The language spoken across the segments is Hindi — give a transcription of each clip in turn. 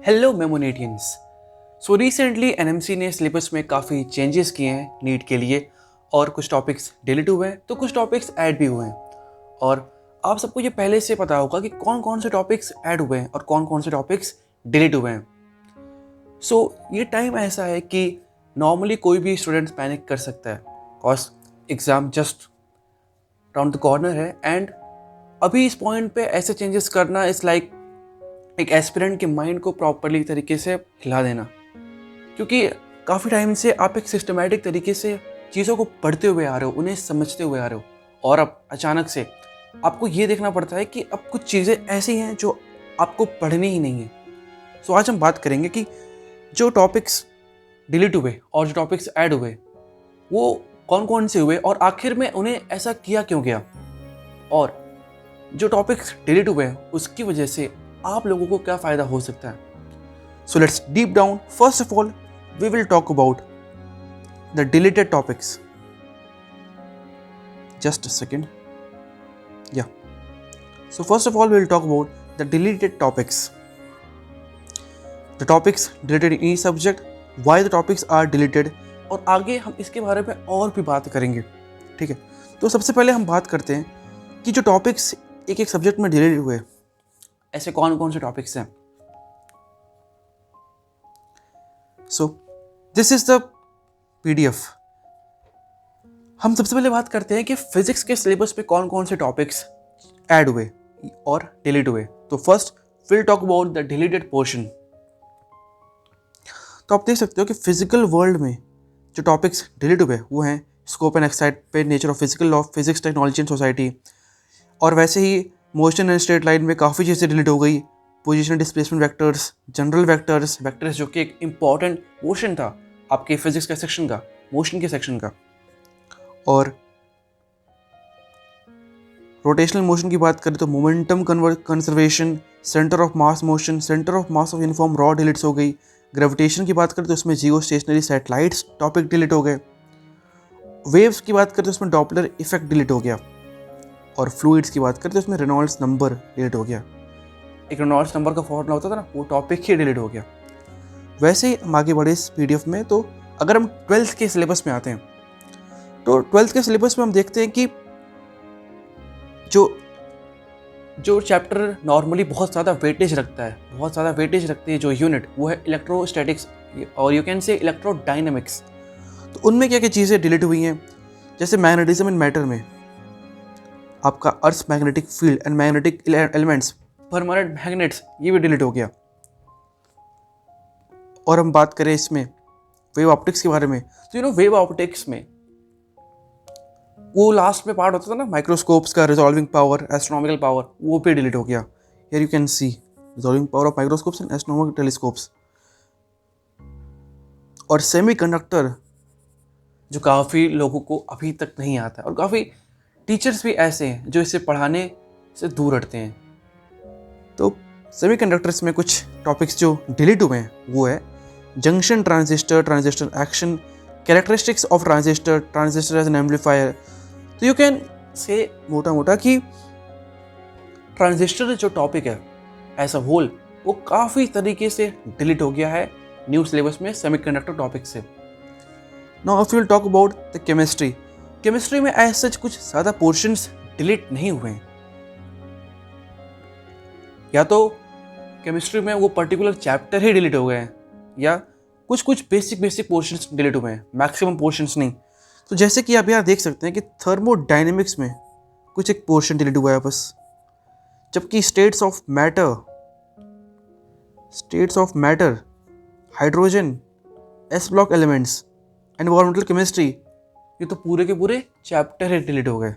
हेलो मेमोनेटियंस। सो रिसेंटली एनएमसी ने सिलेबस में काफ़ी चेंजेस किए हैं नीट के लिए, और कुछ टॉपिक्स डिलीट हुए हैं तो कुछ टॉपिक्स ऐड भी हुए हैं। और आप सबको ये पहले से पता होगा कि कौन कौन से टॉपिक्स ऐड हुए हैं और कौन कौन से टॉपिक्स डिलीट हुए हैं। सो ये टाइम ऐसा है कि नॉर्मली कोई भी स्टूडेंट पैनिक कर सकता है, because exam just round the corner है। एंड अभी इस पॉइंट पे ऐसे चेंजेस करना इज़ लाइक एक एस्पिरेंट के माइंड को प्रॉपरली तरीके से हिला देना, क्योंकि काफ़ी टाइम से आप एक सिस्टमेटिक तरीके से चीज़ों को पढ़ते हुए आ रहे हो, उन्हें समझते हुए आ रहे हो, और अब अचानक से आपको ये देखना पड़ता है कि अब कुछ चीज़ें ऐसी हैं जो आपको पढ़नी ही नहीं है। सो आज हम बात करेंगे कि जो टॉपिक्स डिलीट हुए और जो टॉपिक्स ऐड हुए वो कौन कौन से हुए और आखिर में उन्हें ऐसा किया क्यों गया, और जो टॉपिक्स डिलीट हुए हैं उसकी वजह से आप लोगों को क्या फ़ायदा हो सकता है। So let's deep down. First of all we will talk about the deleted topics. Just a second. या so first of all we will talk about the deleted topics, the topics deleted in each subject, why the topics are deleted, और आगे हम इसके बारे में और भी बात करेंगे। ठीक है, तो सबसे पहले हम बात करते हैं कि जो टॉपिक्स एक एक सब्जेक्ट में डिलीट हुए ऐसे कौन कौन से टॉपिक्स हैं। So this is the PDF. हम सबसे पहले बात करते हैं कि फिजिक्स के सिलेबस पे कौन कौन से टॉपिक्स ऐड हुए और डिलीट हुए। तो first will talk about the deleted portion. तो आप देख सकते हो कि फिजिकल वर्ल्ड में जो टॉपिक्स डिलीट हुए वो हैं scope and excitement, nature of physical law, physics, technology and society. और वैसे ही मोशन एंड स्ट्रेट लाइन में काफ़ी चीज़ें डिलीट हो गई। Position displacement vectors, general vectors, vectors जो कि एक इम्पॉर्टेंट पोर्शन था आपके फिजिक्स के सेक्शन का, मोशन के सेक्शन का। और रोटेशनल मोशन की बात करें तो momentum conservation, centre of mass motion, centre of mass of uniform raw deletes हो गई। ग्रेविटेशन की बात करें तो उसमें जियो स्टेशनरी सैटेलाइट्स टॉपिक डिलीट हो गए। वेव्स की बात करें तो उसमें डॉपलर इफेक्ट डिलीट हो गया। और फ्लूइड्स की बात करें तो उसमें रेनॉल्ड्स नंबर डिलीट हो गया। एक रेनॉल्ड्स नंबर का फॉर्मूला होता था ना, वो टॉपिक ही डिलीट हो गया। वैसे ही हम आगे बढ़े इस पीडीएफ में। तो अगर हम 12th के सिलेबस में आते हैं तो 12th के सिलेबस में हम देखते हैं कि जो चैप्टर नॉर्मली बहुत ज़्यादा वेटेज रखता है, बहुत ज़्यादा वेटेज रखती है जो यूनिट, वो है इलेक्ट्रोस्टैटिक्स और यू कैन से इलेक्ट्रोडायनेमिक्स। तो उनमें क्या क्या चीज़ें डिलीट हुई हैं, जैसे मैग्नेटिज्म एंड मैटर में आपका earth magnetic field and magnetic elements, permanent magnets, ये भी डिलीट हो गया। और हम बात करें इसमें वेव ऑप्टिक्स के बारे में, तो वेव ऑप्टिक्स में वो लास्ट में पार्ट होता था ना माइक्रोस्कोप्स का, रिजॉल्विंग पावर, एस्ट्रोनॉमिकल पावर, वो भी डिलीट हो गया। Here you can see resolving power of microscopes and astronomical telescopes. और सेमीकंडक्टर जो काफ़ी लोगों को अभी तक नहीं आता, और काफ़ी टीचर्स भी ऐसे हैं जो इसे पढ़ाने से दूर हटते हैं। तो सेमीकंडक्टर्स में कुछ टॉपिक्स जो डिलीट हुए हैं वो है junction transistor, transistor action, characteristics of transistor, transistor as an amplifier. तो यू कैन से मोटा मोटा कि ट्रांजिस्टर जो टॉपिक है एज अ होल वो काफ़ी तरीके से डिलीट हो गया है न्यू सिलेबस में सेमीकंडक्टर टॉपिक से। Now if you will talk about the chemistry, chemistry में एज सच कुछ ज़्यादा पोर्शंस डिलीट नहीं हुए हैं। या तो केमिस्ट्री में वो पर्टिकुलर चैप्टर ही डिलीट हो गए हैं, या कुछ कुछ बेसिक पोर्शंस डिलीट हुए हैं, मैक्सिमम पोर्शंस नहीं। तो जैसे कि आप यहाँ देख सकते हैं कि थर्मोडायनेमिक्स में कुछ एक पोर्शन डिलीट हुआ है बस, जबकि states of matter, hydrogen, S block elements, environmental chemistry, ये तो पूरे के पूरे चैप्टर ही डिलीट हो गए।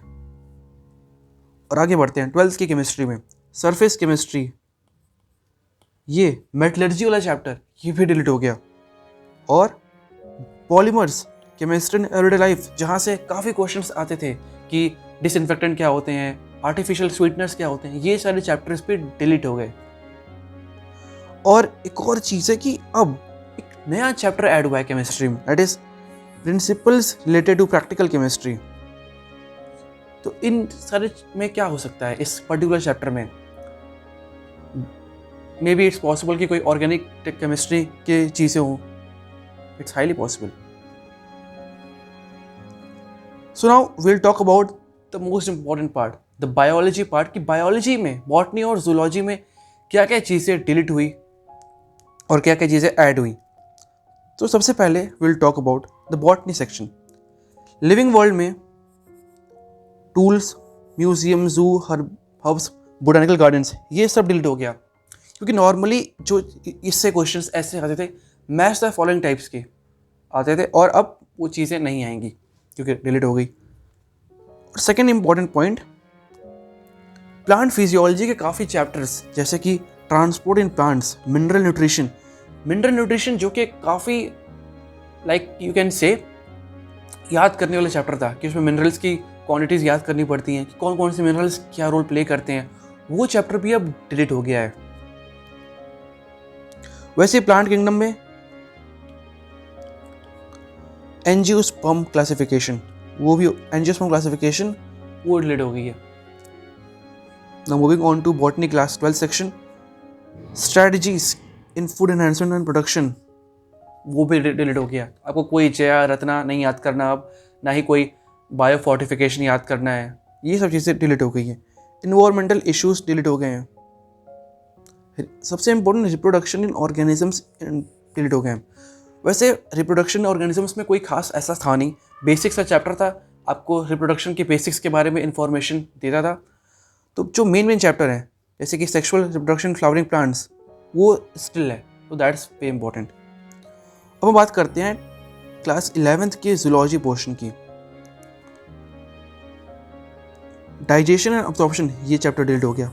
और आगे बढ़ते हैं 12th की केमिस्ट्री में, सरफेस केमिस्ट्री, ये मेटलर्जी वाला चैप्टर ये भी डिलीट हो गया। और polymers, chemistry in everyday life, जहाँ से काफ़ी क्वेश्चंस आते थे कि डिसइंफेक्टेंट क्या होते हैं, आर्टिफिशियल स्वीटनर्स क्या होते हैं, ये सारे चैप्टर्स पे डिलीट हो गए। और एक और चीज़ है कि अब एक नया चैप्टर ऐड हुआ है केमिस्ट्री में, that is principles related to practical chemistry. तो इन सारे में क्या हो सकता है इस पर्टिकुलर चैप्टर में, मे बी इट्स पॉसिबल कि कोई ऑर्गेनिक केमिस्ट्री की चीज़ें हों, it's highly possible. So now will talk about the most important part, the biology part, कि बायोलॉजी में, बॉटनी और जूलॉजी में क्या क्या चीज़ें डिलीट हुई और क्या क्या चीज़ें ऐड हुई. तो सबसे पहले will talk about the botany section. Living world में टूल्स, म्यूजियम, जू, हब्स, बोटानिकल गार्डन्स, ये सब डिलीट हो गया, क्योंकि नॉर्मली जो इससे क्वेश्चंस ऐसे आते थे, मैच द फॉलोइंग टाइप्स के आते थे, और अब वो चीज़ें नहीं आएंगी क्योंकि डिलीट हो गई. और second important point, plant physiology के काफ़ी चैप्टर्स, जैसे कि transport in plants, mineral nutrition जो कि काफ़ी लाइक यू कैन से याद करने वाला चैप्टर था, कि उसमें मिनरल्स की क्वांटिटीज़ याद करनी पड़ती हैं, कि कौन कौन से मिनरल्स क्या रोल प्ले करते हैं, वो चैप्टर भी अब डिलीट हो गया है. वैसे प्लांट किंगडम में एंजियोस्पर्म क्लासिफिकेशन, वो डिलीट हो गई है. Now moving on to botany class 12 section, strategies in food enhancement and production, वो भी डिलीट हो गया. आपको कोई जया रत्ना नहीं याद करना अब, ना ही कोई बायो फोर्टिफिकेशन याद करना है, ये सब चीज़ें डिलीट हो गई हैं. इन्वायरमेंटल इश्यूज डिलीट हो गए हैं. सबसे important, reproduction in organisms delete हो गए हैं. वैसे रिप्रोडक्शन ऑर्गेनिजम्स में कोई खास ऐसा था नहीं, बेसिक्स का चैप्टर था, आपको रिप्रोडक्शन के बेसिक्स के बारे में इंफॉर्मेशन देता था. तो जो मेन चैप्टर हैं, जैसे कि सेक्सुअल रिप्रोडक्शन, फ्लावरिंग प्लांट्स, वो स्टिल है, तो दैट्स वेरी इंपॉर्टेंट. अब हम बात करते हैं क्लास 11th के जूलॉजी पोर्शन की. डाइजेशन एंड अब्जॉर्प्शन, ये चैप्टर डिलीट हो गया.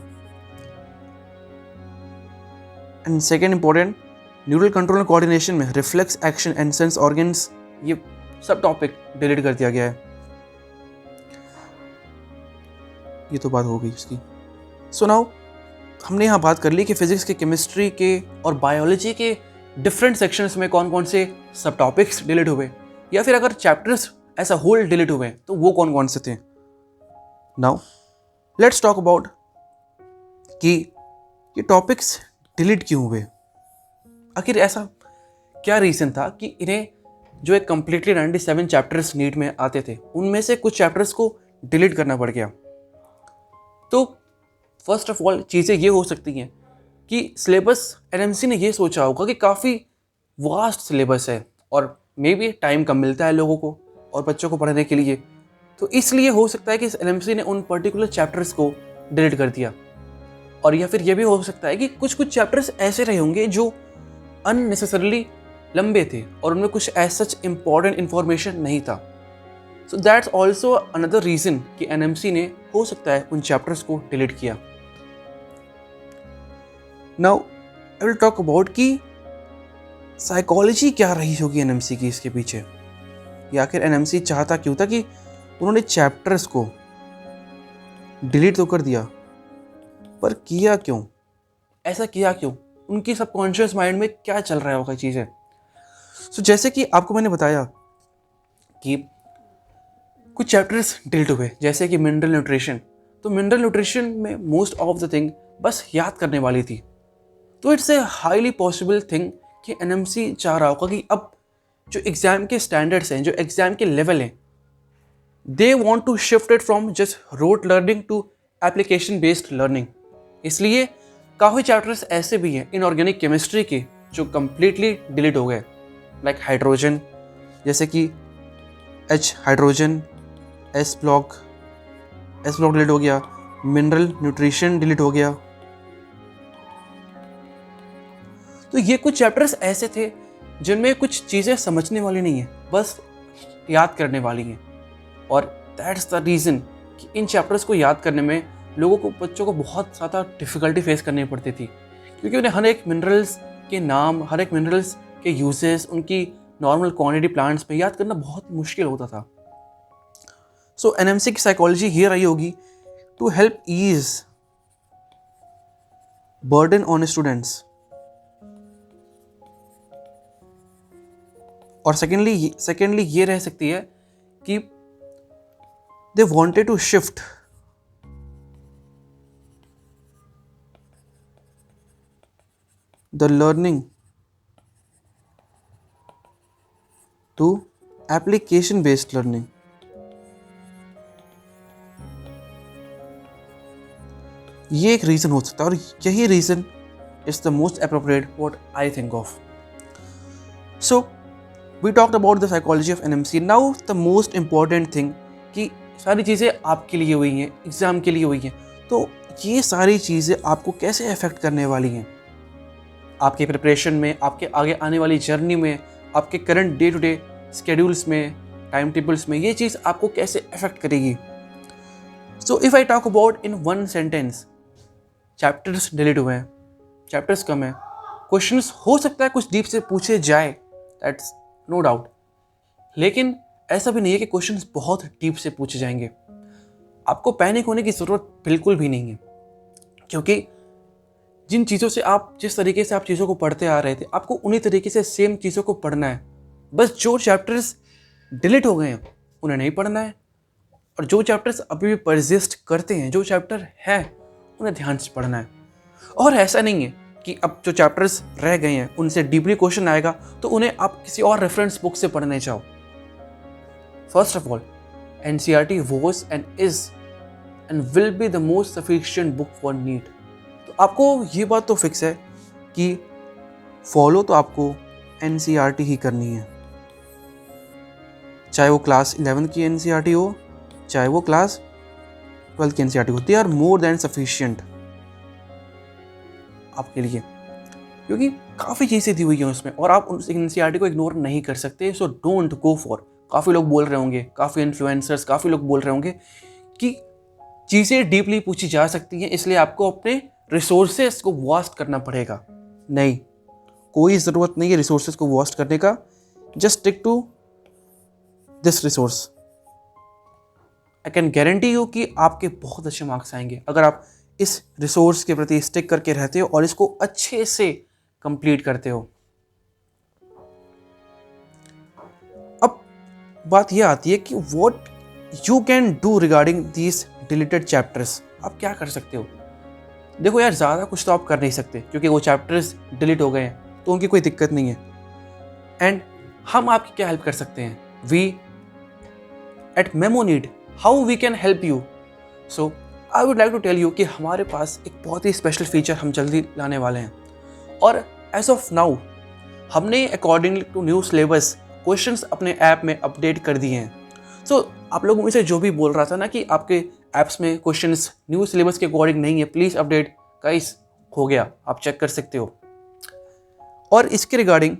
And second important, neural control and coordination में reflex action and sense organs, ये सब टॉपिक डिलीट कर दिया गया है. ये तो बात हो गई इसकी. सो नाउ हमने यहाँ बात कर ली कि फिजिक्स के, केमिस्ट्री के और बायोलॉजी के डिफरेंट सेक्शंस में कौन कौन से सब टॉपिक्स डिलीट हुए, या फिर अगर चैप्टर्स ऐसा होल डिलीट हुए तो वो कौन कौन से थे. नाउ लेट्स टॉक अबाउट कि ये टॉपिक्स डिलीट क्यों हुए. आखिर ऐसा क्या रीज़न था कि इन्हें, जो एक कंप्लीटली 97 चैप्टर्स नीट में आते थे, उनमें से कुछ चैप्टर्स को डिलीट करना पड़ गया. तो फर्स्ट ऑफ ऑल चीज़ें ये हो सकती हैं कि सिलेबस, एनएमसी ने ये सोचा होगा कि काफ़ी वास्ट सिलेबस है और मे बी टाइम कम मिलता है लोगों को और बच्चों को पढ़ने के लिए, तो इसलिए हो सकता है कि एनएमसी ने उन पर्टिकुलर चैप्टर्स को डिलीट कर दिया. और या फिर ये भी हो सकता है कि कुछ कुछ चैप्टर्स ऐसे रहे होंगे जो अननेसेसरली लंबे थे और उनमें कुछ एज सच इम्पॉर्टेंट इंफॉर्मेशन नहीं था. So that's also another reason कि एनएमसी ने हो सकता है उन चैप्टर्स को डिलीट किया. Now I will talk about कि साइकोलॉजी क्या रही होगी एनएमसी की इसके पीछे, या आखिर एनएमसी चाहता क्यों था कि उन्होंने चैप्टर्स को डिलीट तो कर दिया, पर किया क्यों, ऐसा किया क्यों, उनकी सबकॉन्शियस माइंड में क्या चल रहा होगा चीज़ें. सो जैसे कि आपको मैंने बताया कि कुछ चैप्टर्स डिलीट हुए, जैसे कि मिनरल न्यूट्रिशन. तो मिनरल न्यूट्रिशन में मोस्ट ऑफ द थिंग बस याद करने वाली थी. तो it's a highly possible thing कि एनएमसी चाह रहा होगा कि अब जो एग्ज़ाम के स्टैंडर्ड्स हैं, जो एग्ज़ाम के लेवल हैं, they want to shift it from just rote learning to application based learning. इसलिए काफ़ी चैप्टर्स ऐसे भी हैं इनऑर्गेनिक केमिस्ट्री के जो कम्प्लीटली डिलीट हो गए, लाइक हाइड्रोजन, जैसे कि H hydrogen, S block delete हो गया, मिनरल न्यूट्रिशन डिलीट हो गया. तो ये कुछ चैप्टर्स ऐसे थे जिनमें कुछ चीज़ें समझने वाली नहीं है, बस याद करने वाली हैं. और दैट्स द रीज़न कि इन चैप्टर्स को याद करने में लोगों को, बच्चों को बहुत ज़्यादा डिफ़िकल्टी फेस करनी पड़ती थी, क्योंकि उन्हें हर एक मिनरल्स के नाम, हर एक मिनरल्स के यूजेस, उनकी नॉर्मल क्वांटिटी प्लांट्स में याद करना बहुत मुश्किल होता था. सो एनएमसी की साइकोलॉजी ये रही होगी to help ease burden on students. और सेकेंडली ये रह सकती है कि they wanted to shift the learning to application based learning. ये एक रीज़न हो सकता है और यही reason is the most appropriate what I think of. So we talked about the psychology of NMC. Now the most important thing कि सारी चीज़ें आपके लिए हुई हैं, एग्ज़ाम के लिए हुई हैं, तो ये सारी चीज़ें आपको कैसे अफेक्ट करने वाली हैं आपके प्रिपरेशन में, आपके आगे आने वाली जर्नी में, आपके current day to day schedules में, टाइम टेबल्स में, ये चीज़ आपको कैसे अफेक्ट करेगी। So if I talk about in one sentence, chapters delete हुए हैं, चैप्टर्स कम है, क्वेश्चंस हो सकता है कुछ डीप से पूछे जाए, दैट्स नो डाउट, लेकिन ऐसा भी नहीं है कि क्वेश्चंस बहुत डीप से पूछे जाएंगे। आपको पैनिक होने की ज़रूरत बिल्कुल भी नहीं है, क्योंकि जिन चीज़ों से आप जिस तरीके से आप चीज़ों को पढ़ते आ रहे थे, आपको उन्हीं तरीके से सेम चीज़ों को पढ़ना है। बस जो चैप्टर्स डिलीट हो गए हैं उन्हें नहीं पढ़ना है, और जो चैप्टर्स अभी भी परसिस्ट करते हैं, जो चैप्टर हैं, उन्हें ध्यान से पढ़ना है। और ऐसा नहीं है कि अब जो चैप्टर्स रह गए हैं उनसे डीपली क्वेश्चन आएगा तो उन्हें आप किसी और रेफरेंस बुक से पढ़ने जाओ। First of all, NCERT was and is and will be the most sufficient book for NEET. तो आपको ये बात तो फिक्स है कि फॉलो तो आपको एनसीईआरटी ही करनी है, चाहे वो क्लास 11 की एनसीईआरटी हो, चाहे वो क्लास 12 की एनसीईआरटी हो। They are more than sufficient आपके लिए, क्योंकि काफ़ी चीज़ें दी हुई हैं उसमें और आप उस एनसीईआरटी को इग्नोर नहीं कर सकते। सो डोंट गो फॉर, काफ़ी लोग बोल रहे होंगे, काफ़ी इन्फ्लुएंसर्स, काफ़ी लोग बोल रहे होंगे कि चीज़ें डीपली पूछी जा सकती हैं, इसलिए आपको अपने रिसोर्सेज को वास्ट करना पड़ेगा। नहीं, कोई ज़रूरत नहीं है रिसोर्सेज को वास्ट करने का। Just stick to this resource. I can guarantee you कि आपके बहुत अच्छे मार्क्स आएंगे अगर आप इस रिसोर्स के प्रति स्टिक करके रहते हो और इसको अच्छे से कंप्लीट करते हो। अब बात यह आती है कि what you can do regarding these deleted chapters. आप क्या कर सकते हो? देखो यार, ज़्यादा कुछ तो आप कर नहीं सकते क्योंकि वो चैप्टर्स डिलीट हो गए हैं, तो उनकी कोई दिक्कत नहीं है। एंड हम आपकी क्या हेल्प कर सकते हैं? वी एट मेमोनीड, how we can help you? So I would like to tell you कि हमारे पास एक बहुत ही स्पेशल फीचर हम जल्दी लाने वाले हैं, और एज ऑफ नाउ हमने according to new syllabus questions अपने ऐप में अपडेट कर दिए हैं। सो आप लोगों में से जो भी बोल रहा था ना कि आपके ऐप्स में क्वेश्चंस न्यू सिलेबस के अकॉर्डिंग नहीं है, प्लीज़ अपडेट। गाइस, हो गया, आप चेक कर सकते हो। और इसके regarding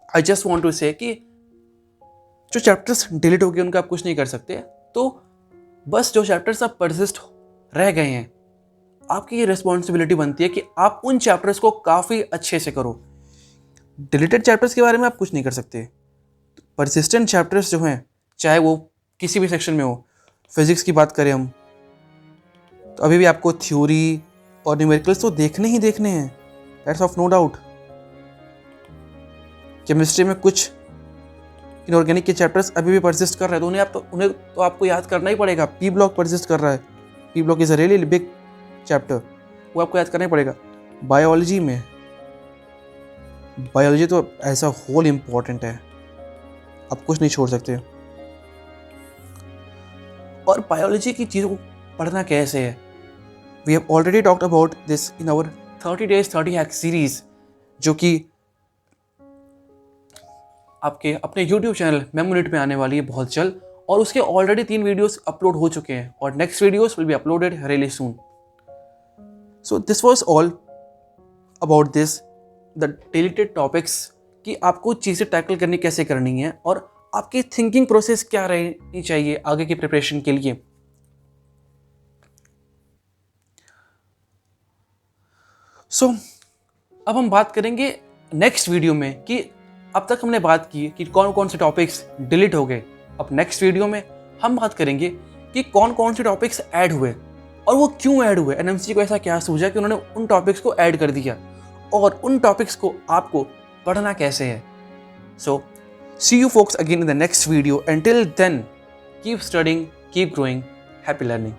I just want to say कि जो चैप्टर्स डिलीट हो गए उनका आप कुछ नहीं कर सकते, तो बस जो चैप्टर्स आप परसिस्ट रह गए हैं, आपकी ये रिस्पॉन्सिबिलिटी बनती है कि आप उन चैप्टर्स को काफ़ी अच्छे से करो। डिलीटेड चैप्टर्स के बारे में आप कुछ नहीं कर सकते। परसिस्टेंट चैप्टर्स जो हैं, चाहे वो किसी भी सेक्शन में हो, फिजिक्स की बात करें हम, तो अभी भी आपको थ्योरी और न्यूमेरिकल्स तो देखने ही देखने हैं, that's of no doubt. Chemistry में कुछ इनऑर्गेनिक के चैप्टर्स अभी भी परसिस्ट कर रहे हैं, तो उन्हें तो आपको याद करना ही पड़ेगा। पी ब्लॉक परसिस्ट कर रहा है, P block is a really big chapter, वो आपको याद करना ही पड़ेगा। बायोलॉजी में, बायोलॉजी तो ऐसा होल इम्पॉर्टेंट है, आप कुछ नहीं छोड़ सकते। और बायोलॉजी की चीज़ों को पढ़ना कैसे है, we have already talked about this in our 30 days 30 hacks series, जो कि आपके अपने YouTube चैनल मेमोनीट में आने वाली है बहुत जल्द, और उसके ऑलरेडी 3 वीडियोस अपलोड हो चुके हैं और next videos will be uploaded really soon. So this was all about this the deleted topics, कि आपको चीज़ें टैकल करनी कैसे करनी है और आपकी थिंकिंग प्रोसेस क्या रहनी चाहिए आगे की प्रिपरेशन के लिए। सो अब हम बात करेंगे नेक्स्ट वीडियो में कि अब तक हमने बात की कि कौन कौन से टॉपिक्स डिलीट हो गए। अब नेक्स्ट वीडियो में हम बात करेंगे कि कौन कौन से टॉपिक्स ऐड हुए और वो क्यों ऐड हुए। एनएमसी को ऐसा क्या सूझा कि उन्होंने उन टॉपिक्स को ऐड कर दिया और उन टॉपिक्स को आपको पढ़ना कैसे है। सो see you folks again in the next video. Until then, keep studying, keep growing, happy learning.